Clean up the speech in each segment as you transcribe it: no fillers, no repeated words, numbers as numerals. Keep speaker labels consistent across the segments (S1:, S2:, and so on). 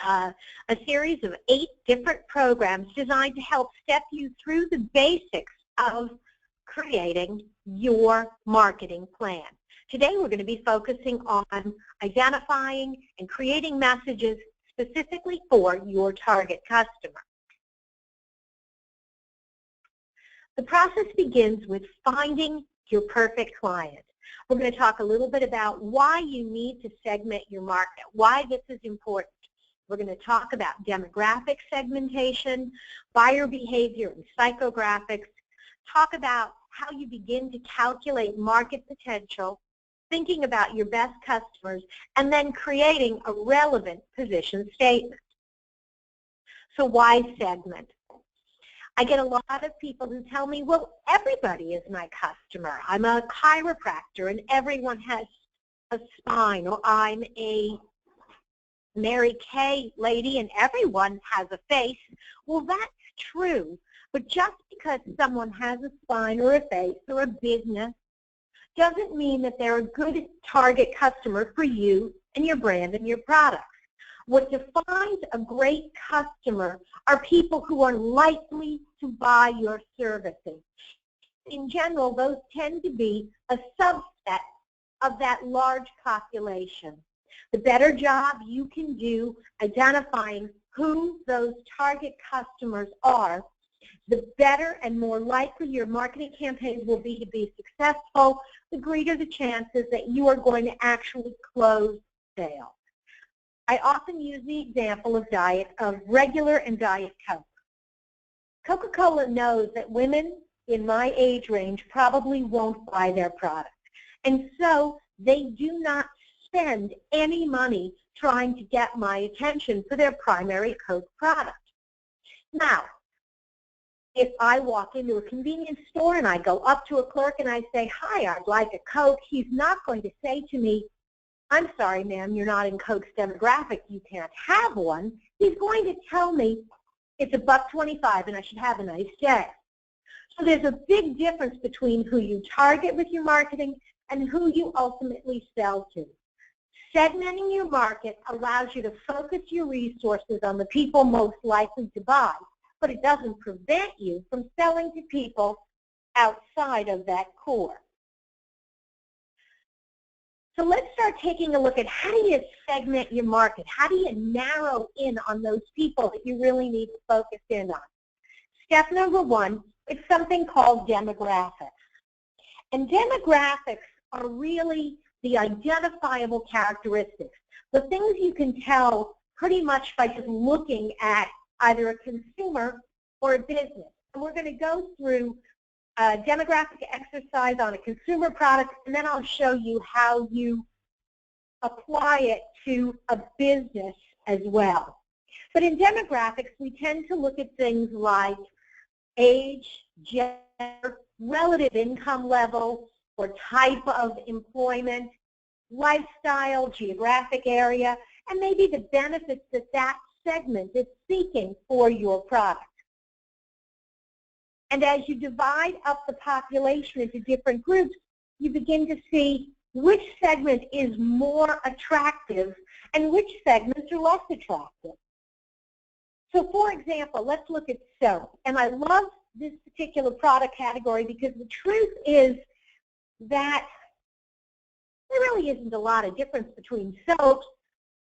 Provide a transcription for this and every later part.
S1: a series of 8 different programs designed to help step you through the basics of creating your marketing plan. Today we're going to be focusing on identifying and creating messages specifically for your target customer. The process begins with finding your perfect client. We're going to talk a little bit about why you need to segment your market, why this is important. We're going to talk about demographic segmentation, buyer behavior and psychographics, talk about how you begin to calculate market potential, thinking about your best customers, and then creating a relevant position statement. So why segment? I get a lot of people who tell me, well, everybody is my customer. I'm a chiropractor and everyone has a spine, or I'm a Mary Kay lady and everyone has a face. Well, that's true, but just because someone has a spine or a face or a business doesn't mean that they're a good target customer for you and your brand and your product. What defines a great customer are people who are likely to buy your services. In general, those tend to be a subset of that large population. The better job you can do identifying who those target customers are, the better and more likely your marketing campaigns will be to be successful, the greater the chances that you are going to actually close sales. I often use the example of regular and Diet Coke. Coca-Cola knows that women in my age range probably won't buy their product. And so they do not spend any money trying to get my attention for their primary Coke product. Now, if I walk into a convenience store and I go up to a clerk and I say, hi, I'd like a Coke, he's not going to say to me, I'm sorry, ma'am, you're not in Coke's demographic, you can't have one. He's going to tell me it's $1.25 and I should have a nice day. So there's a big difference between who you target with your marketing and who you ultimately sell to. Segmenting your market allows you to focus your resources on the people most likely to buy, but it doesn't prevent you from selling to people outside of that core. So let's start taking a look at how do you segment your market? How do you narrow in on those people that you really need to focus in on? Step number 1, it's something called demographics. And demographics are really the identifiable characteristics, the things you can tell pretty much by just looking at either a consumer or a business. And we're going to go through a demographic exercise on a consumer product, and then I'll show you how you apply it to a business as well. But in demographics, we tend to look at things like age, gender, relative income level, or type of employment, lifestyle, geographic area, and maybe the benefits that that segment is seeking for your product. And as you divide up the population into different groups, you begin to see which segment is more attractive and which segments are less attractive. So for example, let's look at soap. And I love this particular product category because the truth is that there really isn't a lot of difference between soaps,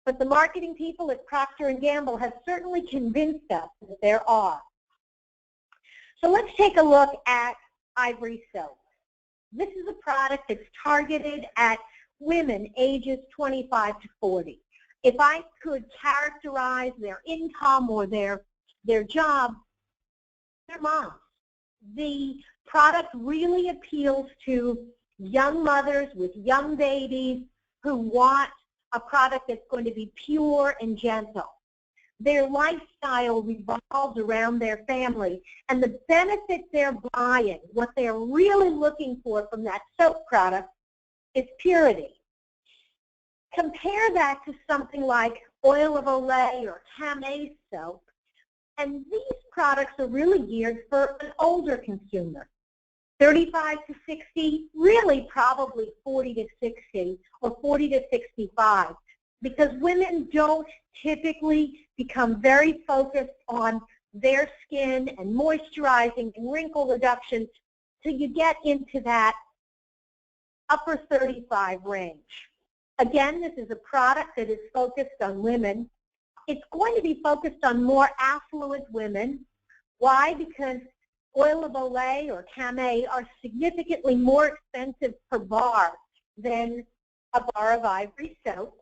S1: but the marketing people at Procter & Gamble have certainly convinced us that there are. So let's take a look at Ivory Soap. This is a product that's targeted at women ages 25 to 40. If I could characterize their income or their job, they're moms. The product really appeals to young mothers with young babies who want a product that's going to be pure and gentle. Their lifestyle revolves around their family, and the benefit they're buying, what they're really looking for from that soap product, is purity. Compare that to something like Oil of Olay or Camay soap, and these products are really geared for an older consumer, 35 to 60, really probably 40 to 60 or 40 to 65. because women don't typically become very focused on their skin and moisturizing and wrinkle reduction till you get into that upper 35 range. Again, this is a product that is focused on women. It's going to be focused on more affluent women. Why? Because oil of Olay or Camay are significantly more expensive per bar than a bar of Ivory soap.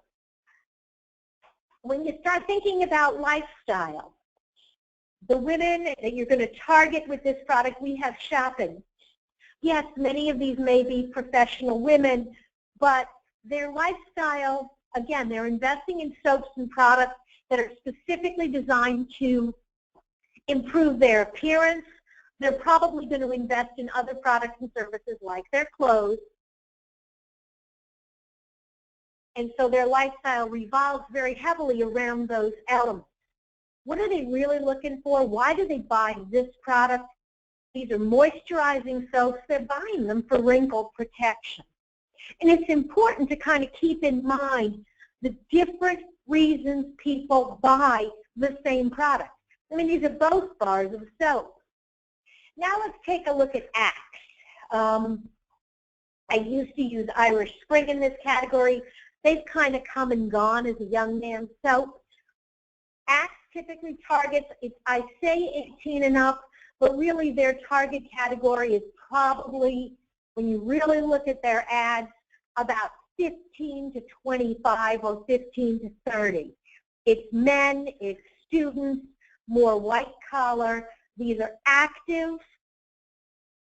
S1: When you start thinking about lifestyle, the women that you're going to target with this product, we have shopping. Yes, many of these may be professional women, but their lifestyle, again, they're investing in soaps and products that are specifically designed to improve their appearance. They're probably going to invest in other products and services like their clothes. And so their lifestyle revolves very heavily around those elements. What are they really looking for? Why do they buy this product? These are moisturizing soaps. They're buying them for wrinkle protection. And it's important to kind of keep in mind the different reasons people buy the same product. I mean, these are both bars of soap. Now let's take a look at Axe. I used to use Irish Spring in this category. They've kind of come and gone as a young man's soap. Axe typically targets, I say 18 and up, but really their target category is probably, when you really look at their ads, about 15 to 25 or 15 to 30. It's men, it's students, more white collar. These are active,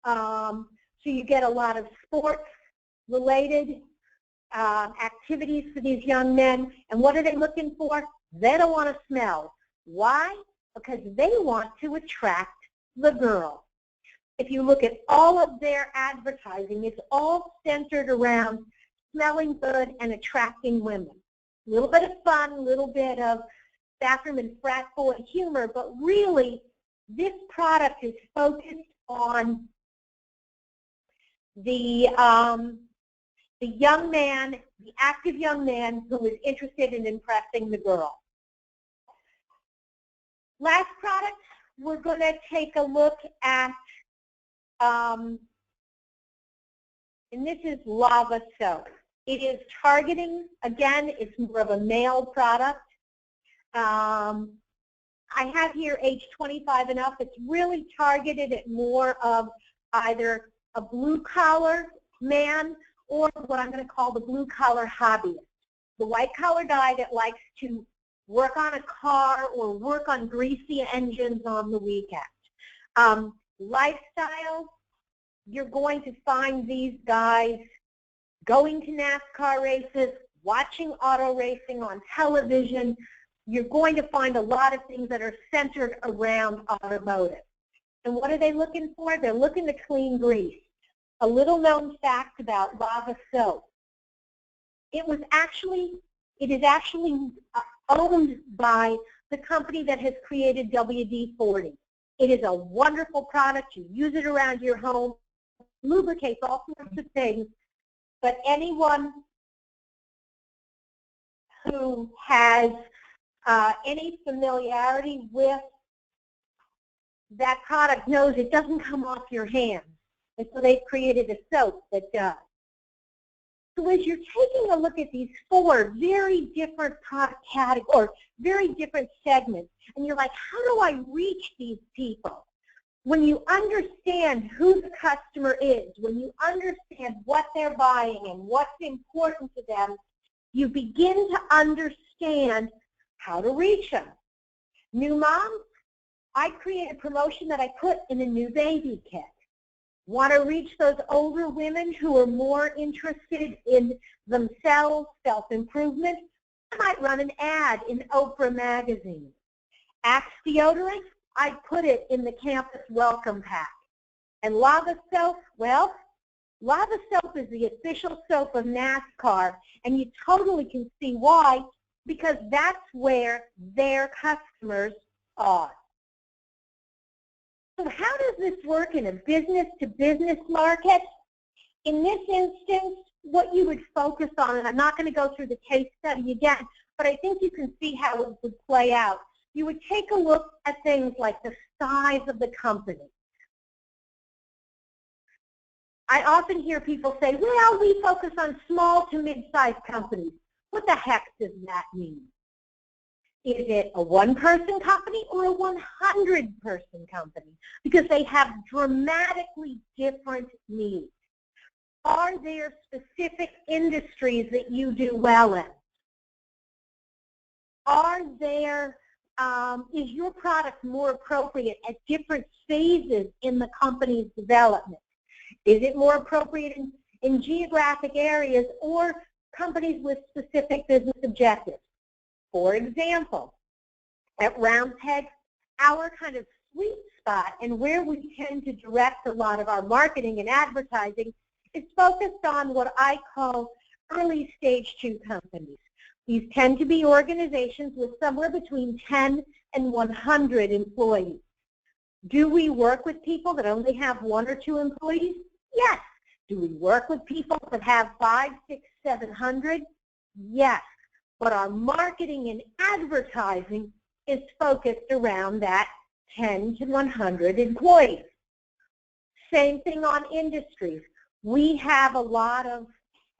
S1: so you get a lot of sports-related activities for these young men. And what are they looking for? They don't want to smell. Why? Because they want to attract the girl. If you look at all of their advertising, it's all centered around smelling good and attracting women. A little bit of fun, a little bit of bathroom and frat boy humor, but really this product is focused on the young man, the active young man who is interested in impressing the girl. Last product, we're going to take a look at, and this is Lava Soap. It is targeting, again, it's more of a male product. I have here age 25 and up. It's really targeted at more of either a blue-collar man or what I'm going to call the blue-collar hobbyist. The white-collar guy that likes to work on a car or work on greasy engines on the weekend. Lifestyle, you're going to find these guys going to NASCAR races, watching auto racing on television. You're going to find a lot of things that are centered around automotive. And what are they looking for? They're looking to clean grease. A little known fact about Lava Soap. It is actually owned by the company that has created WD-40. It is a wonderful product. You use it around your home, lubricates all sorts of things, but anyone who has any familiarity with that product knows it doesn't come off your hands. And so they've created a soap that does. So as you're taking a look at these four very different product categories, very different segments, and you're like, how do I reach these people? When you understand who the customer is, when you understand what they're buying and what's important to them, you begin to understand how to reach them. New moms, I create a promotion that I put in a new baby kit. Want to reach those older women who are more interested in themselves, self-improvement? I might run an ad in Oprah magazine. Axe deodorant, I put it in the campus welcome pack. And Lava Soap, well, Lava Soap is the official soap of NASCAR, and you totally can see why, because that's where their customers are. So how does this work in a business-to-business market? In this instance, what you would focus on, and I'm not going to go through the case study again, but I think you can see how it would play out. You would take a look at things like the size of the company. I often hear people say, well, we focus on small to mid-sized companies. What the heck does that mean? Is it a one-person company or a 100-person company? Because they have dramatically different needs. Are there specific industries that you do well in? Is your product more appropriate at different phases in the company's development? Is it more appropriate in geographic areas or companies with specific business objectives? For example, at Roundpeg, our kind of sweet spot and where we tend to direct a lot of our marketing and advertising is focused on what I call early stage 2 companies. These tend to be organizations with somewhere between 10 and 100 employees. Do we work with people that only have 1 or 2 employees? Yes. Do we work with people that have 5, 6, 700? Yes. But our marketing and advertising is focused around that 10 to 100 employees. Same thing on industries. We have a lot of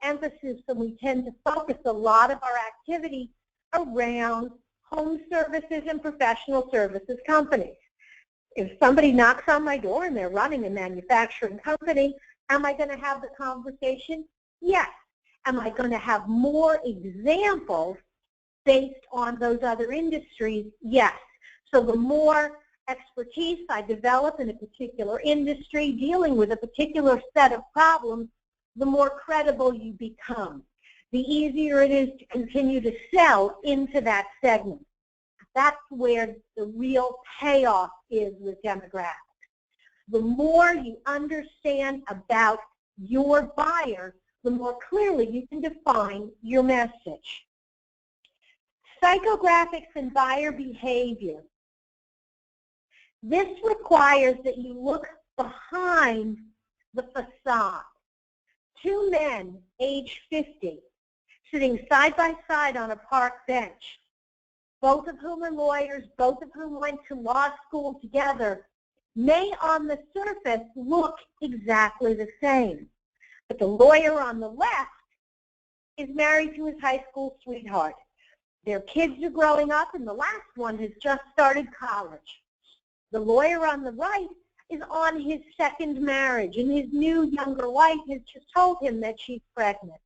S1: emphasis and we tend to focus a lot of our activity around home services and professional services companies. If somebody knocks on my door and they're running a manufacturing company, am I going to have the conversation? Yes. Am I going to have more examples based on those other industries? Yes. So the more expertise I develop in a particular industry dealing with a particular set of problems, the more credible you become. The easier it is to continue to sell into that segment. That's where the real payoff is with demographics. The more you understand about your buyer, the more clearly you can define your message. Psychographics and buyer behavior. This requires that you look behind the facade. 2 men, age 50, sitting side by side on a park bench, both of whom are lawyers, both of whom went to law school together, may on the surface look exactly the same. But the lawyer on the left is married to his high school sweetheart. Their kids are growing up, and the last one has just started college. The lawyer on the right is on his second marriage, and his new younger wife has just told him that she's pregnant.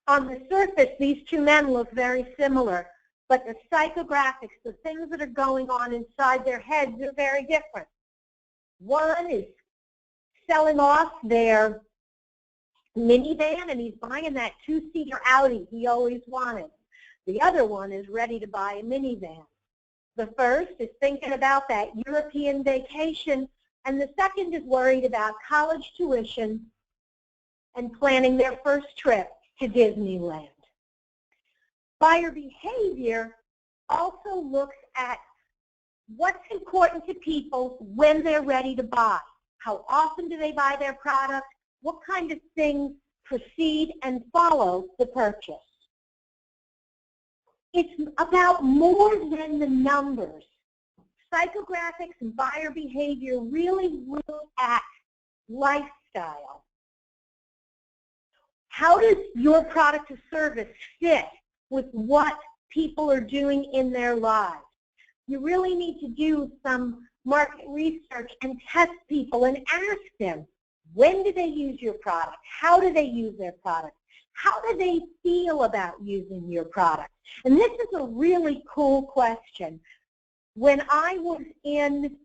S1: On the surface, these 2 men look very similar, but the psychographics, the things that are going on inside their heads are very different. One is selling off their minivan, and he's buying that 2-seater Audi he always wanted. The other one is ready to buy a minivan. The first is thinking about that European vacation, and the second is worried about college tuition and planning their first trip to Disneyland. Buyer behavior also looks at what's important to people when they're ready to buy. How often do they buy their product? What kind of things precede and follow the purchase? It's about more than the numbers. Psychographics and buyer behavior really look at lifestyle. How does your product or service fit with what people are doing in their lives? You really need to do some market research and test people and ask them, when do they use your product? How do they use their product? How do they feel about using your product? And this is a really cool question. When I was in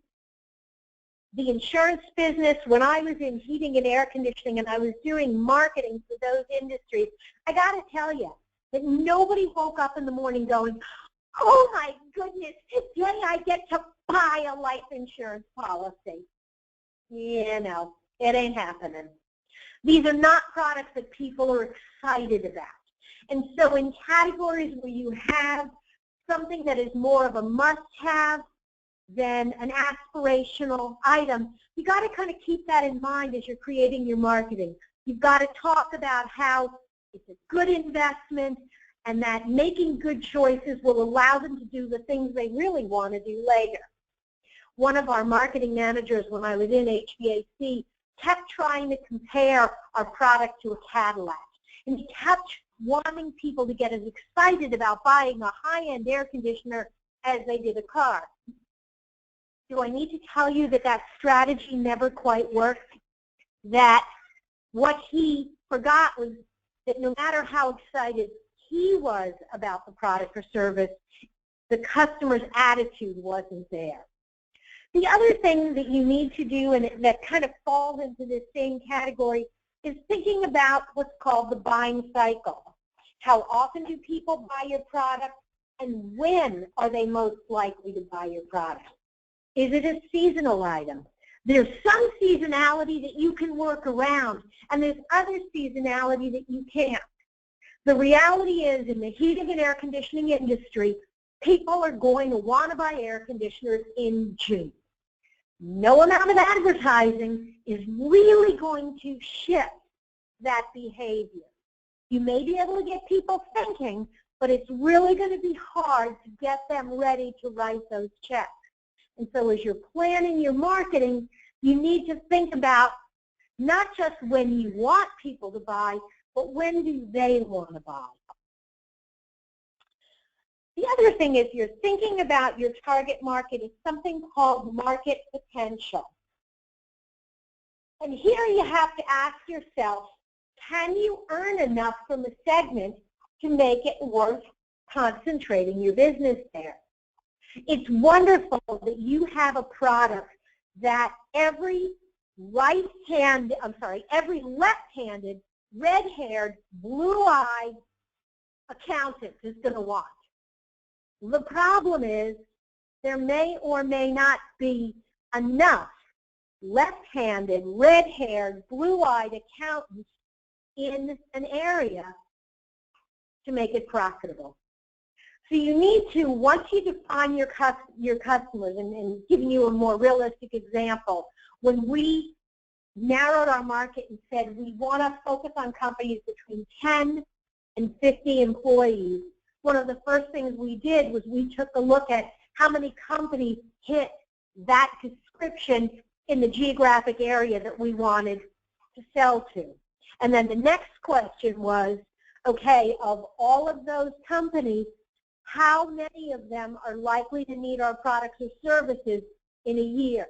S1: the insurance business, when I was in heating and air conditioning, and I was doing marketing for those industries, I got to tell you that nobody woke up in the morning going, oh my goodness, today I get to buy a life insurance policy. You know, it ain't happening. These are not products that people are excited about. And so in categories where you have something that is more of a must-have than an aspirational item, you got to kind of keep that in mind as you're creating your marketing. You've got to talk about how it's a good investment, and that making good choices will allow them to do the things they really want to do later. One of our marketing managers when I was in HVAC kept trying to compare our product to a Cadillac, and he kept wanting people to get as excited about buying a high-end air conditioner as they did a car. Do I need to tell you that that strategy never quite worked? That what he forgot was that no matter how excited he was about the product or service, the customer's attitude wasn't there. The other thing that you need to do, and that kind of falls into this same category, is thinking about what's called the buying cycle. How often do people buy your product, and when are they most likely to buy your product? Is it a seasonal item? There's some seasonality that you can work around, and there's other seasonality that you can't. The reality is, in the heating and air conditioning industry, people are going to want to buy air conditioners in June. No amount of advertising is really going to shift that behavior. You may be able to get people thinking, but it's really going to be hard to get them ready to write those checks. And so as you're planning your marketing, you need to think about not just when you want people to buy, but when do they want to buy. The other thing is you're thinking about your target market is something called market potential. And here you have to ask yourself, can you earn enough from a segment to make it worth concentrating your business there? It's wonderful that you have a product that every left-handed, red-haired, blue-eyed accountant is going to want. The problem is there may or may not be enough left-handed, red-haired, blue-eyed accountants in an area to make it profitable. So you need to, once you define your customers, and giving you a more realistic example, when we narrowed our market and said we want to focus on companies between 10 and 50 employees, one of the first things we did was we took a look at how many companies hit that description in the geographic area that we wanted to sell to. And then the next question was, okay, of all of those companies, how many of them are likely to need our products or services in a year?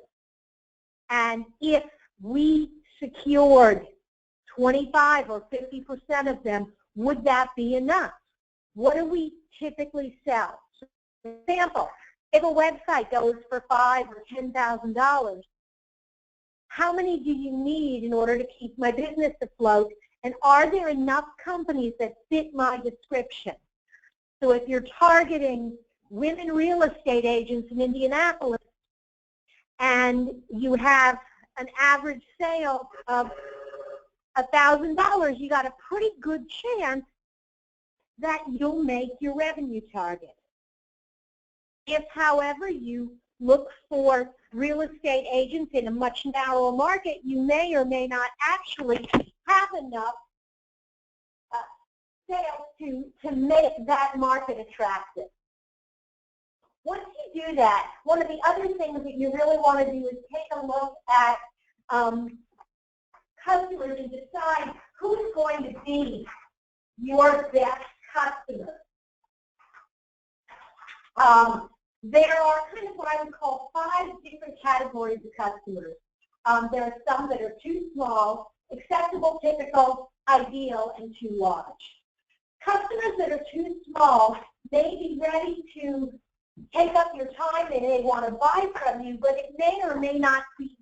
S1: And if we secured 25 or 50% of them, would that be enough? What do we typically sell? For example, if a website goes for $5,000 or $10,000, how many do you need in order to keep my business afloat? And are there enough companies that fit my description? So if you're targeting women real estate agents in Indianapolis and you have an average sale of $1,000, you got a pretty good chance that you'll make your revenue target. If, however, you look for real estate agents in a much narrower market, you may or may not actually have enough sales to make that market attractive. Once you do that, one of the other things that you really want to do is take a look at customers and decide who is going to be your best customer. There are kind of what I would call 5 different categories of customers. There are some that are too small, acceptable, typical, ideal, and too large. Customers that are too small may be ready to take up your time and they want to buy from you, but it may or may not be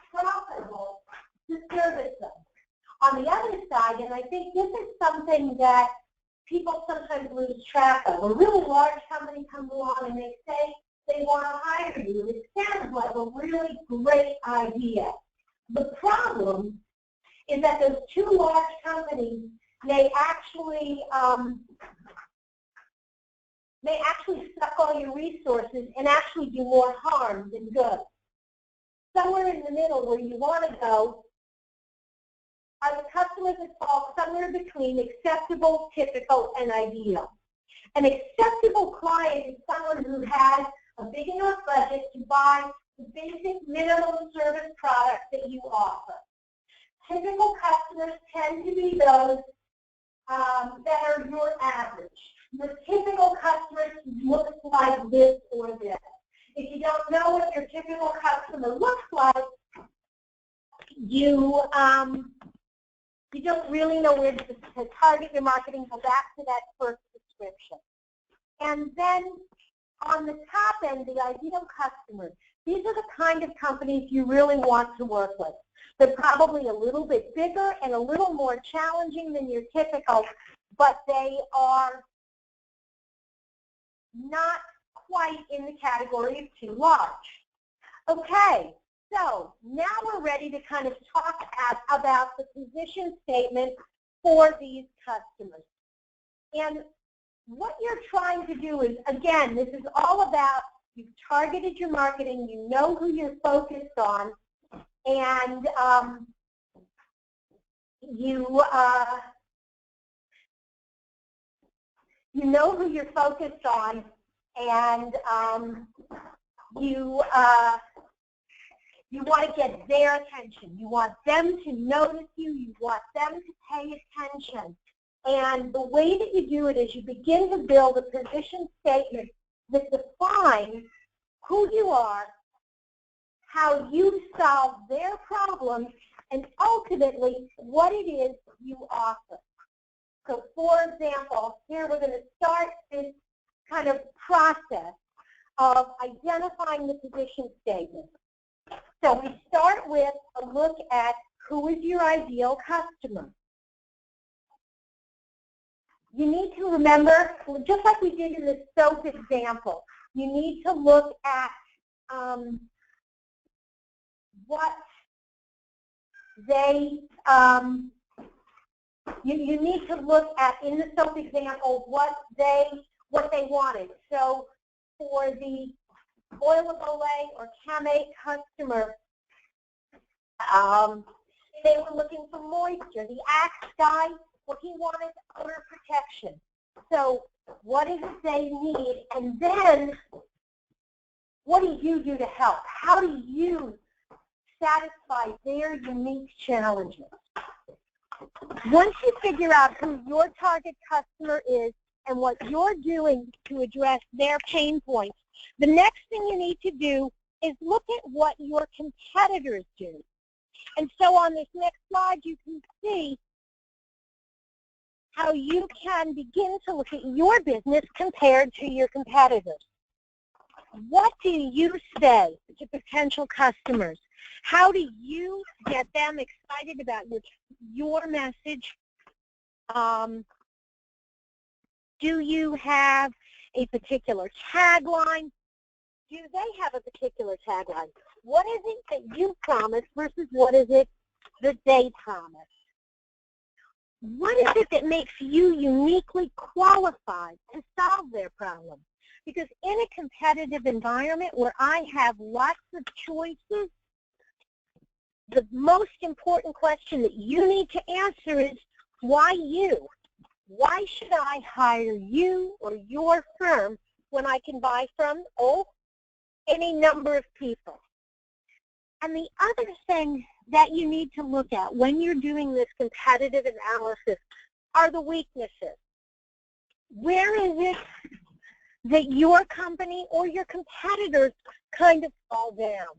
S1: profitable to service them. On the other side, and I think this is something that people sometimes lose track of, a really large company comes along and they say they want to hire you. It sounds like a really great idea. The problem is that those 2 large companies may actually suck all your resources and actually do more harm than good. Somewhere in the middle where you want to go are the customers that fall somewhere between acceptable, typical, and ideal. An acceptable client is someone who has a big enough budget to buy the basic minimum service products that you offer. Typical customers tend to be those that are your average. Your typical customer looks like this or this. If you don't know what your typical customer looks like, you don't really know where to target your marketing. Go back to that first description. And then on the top end, the ideal customers. These are the kind of companies you really want to work with. They're probably a little bit bigger and a little more challenging than your typical, but they are not quite in the category of too large. Okay, so now we're ready to kind of talk about the position statement for these customers. And what you're trying to do is, again, this is all about you've targeted your marketing, you know who you're focused on, and you know who you're focused on, and you want to get their attention. You want them to notice you. You want them to pay attention. And the way that you do it is you begin to build a position statement that defines who you are, how you solve their problems, and ultimately what it is you offer. So for example, here we're going to start this kind of process of identifying the position statement. So we start with a look at who is your ideal customer. You need to remember, just like we did in the soap example, you need to look at what they, you need to look at, in the soap example, what they wanted. So for the Oil of Olay or Camate customer, they were looking for moisture. The Axe guy, well, he wanted odor protection. So what is it they need? And then what do you do to help? How do you satisfy their unique challenges? Once you figure out who your target customer is and what you're doing to address their pain points, the next thing you need to do is look at what your competitors do. And so on this next slide, you can see how you can begin to look at your business compared to your competitors. What do you say to potential customers? How do you get them excited about your message? Do you have a particular tagline? Do they have a particular tagline? What is it that you promise versus what is it that they promise? What is it that makes you uniquely qualified to solve their problem? Because in a competitive environment where I have lots of choices, the most important question that you need to answer is, why you? Why should I hire you or your firm when I can buy from, any number of people? And the other thing that you need to look at when you're doing this competitive analysis are the weaknesses. Where is it that your company or your competitors kind of fall down?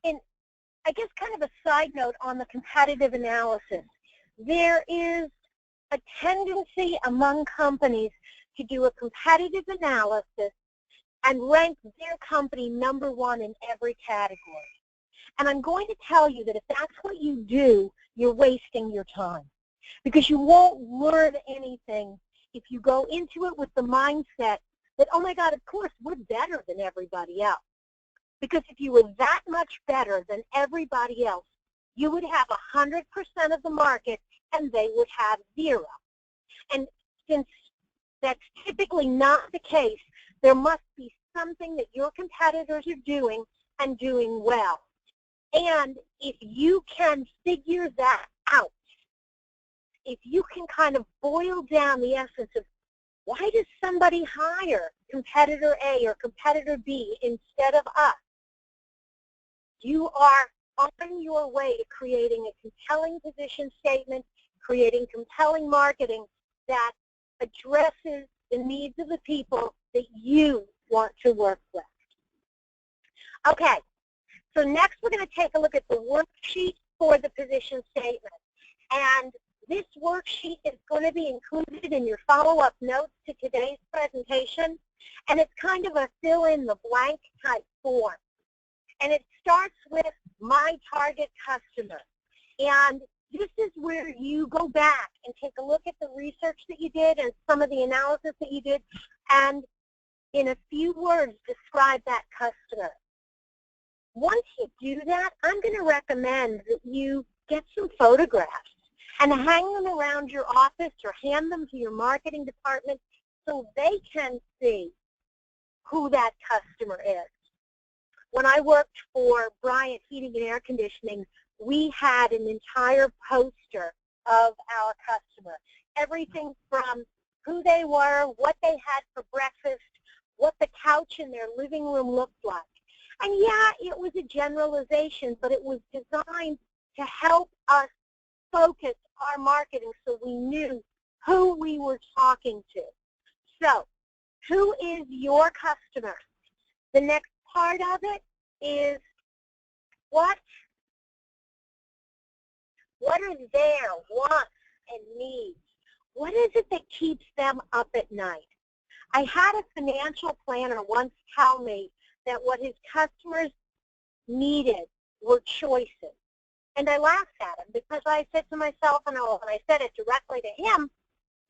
S1: And I guess kind of a side note on the competitive analysis, there is a tendency among companies to do a competitive analysis and rank their company number one in every category. And I'm going to tell you that if that's what you do, you're wasting your time, because you won't learn anything if you go into it with the mindset that, oh my God, of course, we're better than everybody else. Because if you were that much better than everybody else, you would have 100% of the market and they would have 0. And since that's typically not the case, there must be something that your competitors are doing and doing well. And if you can figure that out, if you can kind of boil down the essence of Why does somebody hire competitor A or competitor B instead of us? You are on your way to creating a compelling position statement, creating compelling marketing that addresses the needs of the people that you want to work with. Okay, so next we're going to take a look at the worksheet for the position statement. And this worksheet is going to be included in your follow-up notes to today's presentation. And it's kind of a fill-in-the-blank type form. And it starts with my target customer. And this is where you go back and take a look at the research that you did and some of the analysis that you did, and in a few words, describe that customer. Once you do that, I'm going to recommend that you get some photographs and hang them around your office or hand them to your marketing department so they can see who that customer is. When I worked for Bryant Heating and Air Conditioning, we had an entire poster of our customer. Everything from who they were, what they had for breakfast, what the couch in their living room looked like. And yeah, it was a generalization, but it was designed to help us focus our marketing so we knew who we were talking to. So, who is your customer? The next part of it is what are their wants and needs? What is it that keeps them up at night? I had a financial planner once tell me that what his customers needed were choices. And I laughed at him because I said to myself, and I said it directly to him,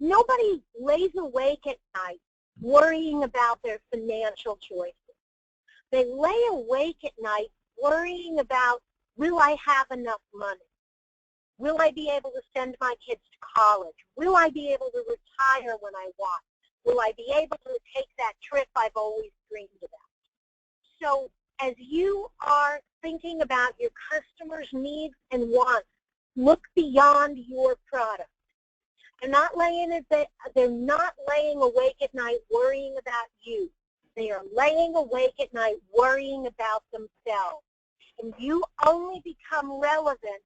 S1: nobody lays awake at night worrying about their financial choices. They lay awake at night worrying about, will I have enough money? Will I be able to send my kids to college? Will I be able to retire when I want? Will I be able to take that trip I've always dreamed about? So as you are thinking about your customers' needs and wants, look beyond your product. They're not laying awake at night worrying about you. They are laying awake at night worrying about themselves. And you only become relevant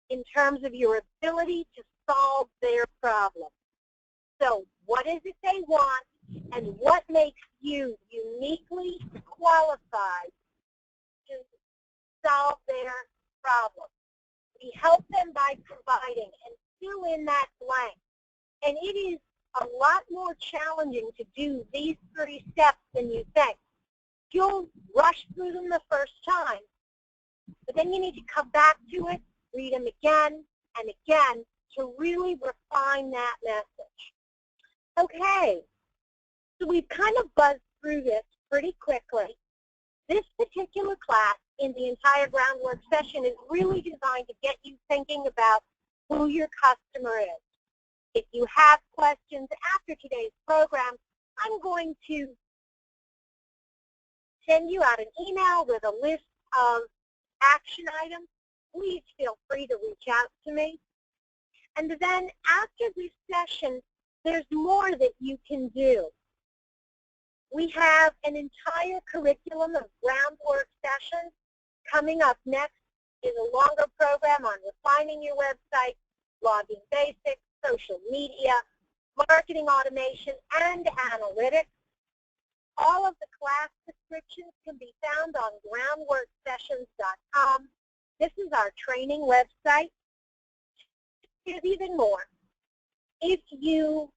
S1: in terms of your ability to solve their problem. So what is it they want, and what makes you uniquely qualified to solve their problem? We help them by providing and fill in that blank. And it is a lot more challenging to do these 3 steps than you think. You'll rush through them the first time, but then you need to come back to it, read them again and again to really refine that message. Okay, so we've kind of buzzed through this pretty quickly. This particular class in the entire groundwork session is really designed to get you thinking about who your customer is. If you have questions after today's program, I'm going to send you out an email with a list of action items. Please feel free to reach out to me. And then after this session, there's more that you can do. We have an entire curriculum of groundwork sessions. Coming up next is a longer program on refining your website, blogging basics, social media, marketing automation, and analytics. All of the class descriptions can be found on groundworksessions.com. This is our training website. There's even more. If you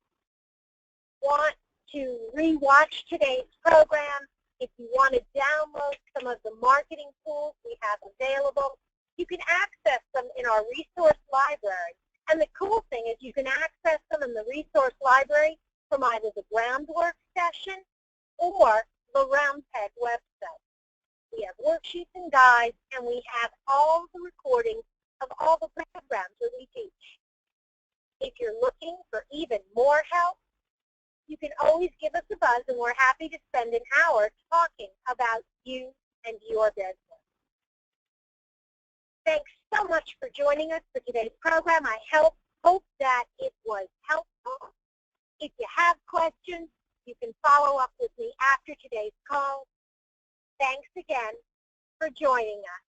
S1: want to rewatch today's program, if you want to download some of the marketing tools we have available, you can access them in our resource library. And the cool thing is you can access them in the resource library from either the groundwork session or the Roundpeg website. We have worksheets and guides, and we have all the recordings of all the programs that we teach. If you're looking for even more help, you can always give us a buzz, and we're happy to spend an hour talking about you and your business. Thanks so much for joining us for today's program. I hope that it was helpful. If you have questions, you can follow up with me after today's call. Thanks again for joining us.